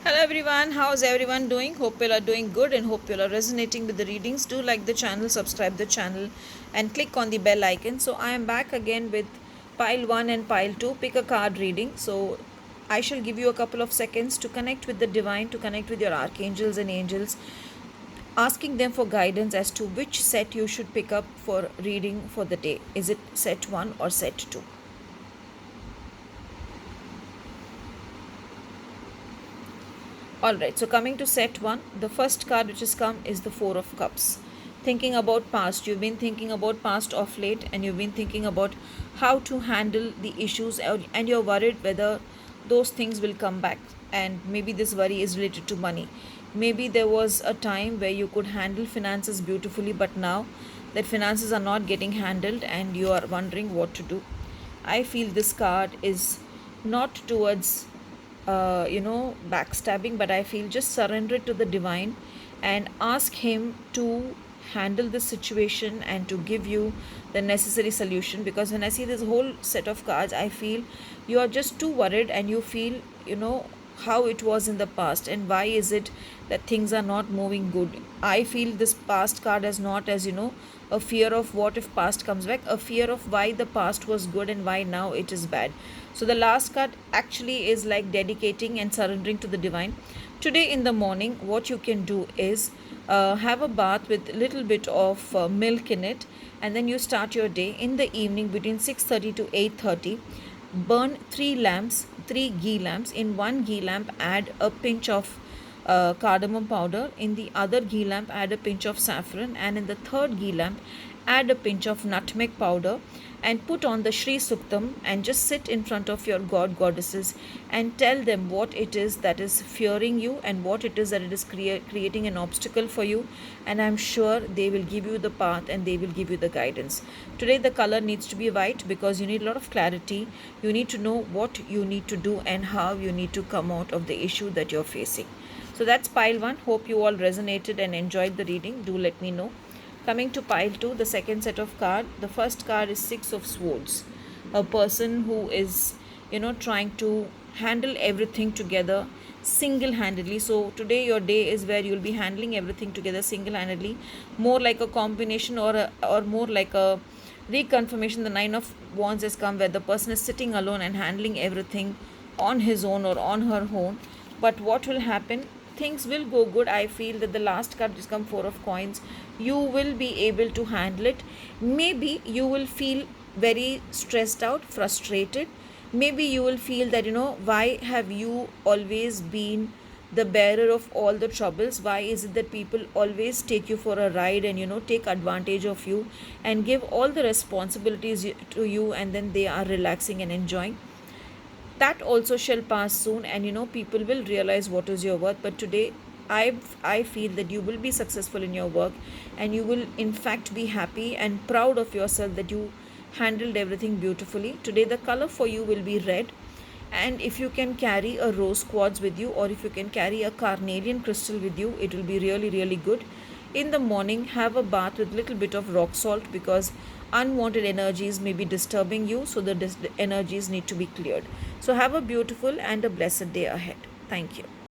Hello everyone, how's everyone doing? Hope you all are doing good and hope you all are resonating with the readings. Do like the channel, subscribe the channel and click on the bell icon. So I am back again with pile 1 and pile 2. Pick a card reading. So I shall give you a couple of seconds to connect with the divine, to connect with your archangels and angels, asking them for guidance as to which set you should pick up for reading for the day. Is it set 1 or set 2? Alright, so coming to set 1, the first card which has come is the Four of Cups. Thinking about past, you've been thinking about past of late and you've been thinking about how to handle the issues and you're worried whether those things will come back, and maybe this worry is related to money. Maybe there was a time where you could handle finances beautifully, but now that finances are not getting handled and you are wondering what to do. I feel this card is not towards backstabbing, but I feel just surrender it to the divine and ask him to handle this situation and to give you the necessary solution. Because when I see this whole set of cards, I feel you are just too worried and you feel, how it was in the past and why is it that things are not moving good. I feel this past card as not as a fear of what if past comes back, a fear of why the past was good and why now it is bad. So the last card actually is like dedicating and surrendering to the divine. Today in the morning, what you can do is have a bath with a little bit of milk in it, and then you start your day. In the evening between 6:30 to 8:30, burn 3 ghee lamps. In one ghee lamp, add a pinch of cardamom powder. In the other ghee lamp, add a pinch of saffron. And in the third ghee lamp, add a pinch of nutmeg powder. And put on the Shri Suktam and just sit in front of your goddesses and tell them what it is that is fearing you and what it is that it is creating an obstacle for you. And I'm sure they will give you the path and they will give you the guidance. Today the color needs to be white because you need a lot of clarity. You need to know what you need to do and how you need to come out of the issue that you're facing. So that's pile 1. Hope you all resonated and enjoyed the reading. Do let me know. Coming to pile 2, the second set of card. The first card is Six of Swords. A person who is, trying to handle everything together single-handedly. So today your day is where you'll be handling everything together single-handedly. More like a combination or more like a reconfirmation. The Nine of Wands has come where the person is sitting alone and handling everything on his own or on her own. But what will happen? Things will go good. I feel that the last card just come Four of Coins. You will be able to handle it. Maybe you will feel very stressed out, frustrated. Maybe you will feel that why have you always been the bearer of all the troubles? Why is it that people always take you for a ride and take advantage of you and give all the responsibilities to you, and then they are relaxing and enjoying? That also shall pass soon, and people will realize what is your worth. But today I feel that you will be successful in your work and you will in fact be happy and proud of yourself that you handled everything beautifully. Today the color for you will be red, and if you can carry a rose quartz with you or if you can carry a carnelian crystal with you, it will be really really good. In the morning, have a bath with little bit of rock salt because unwanted energies may be disturbing you, so the energies need to be cleared. So have a beautiful and a blessed day ahead. Thank you.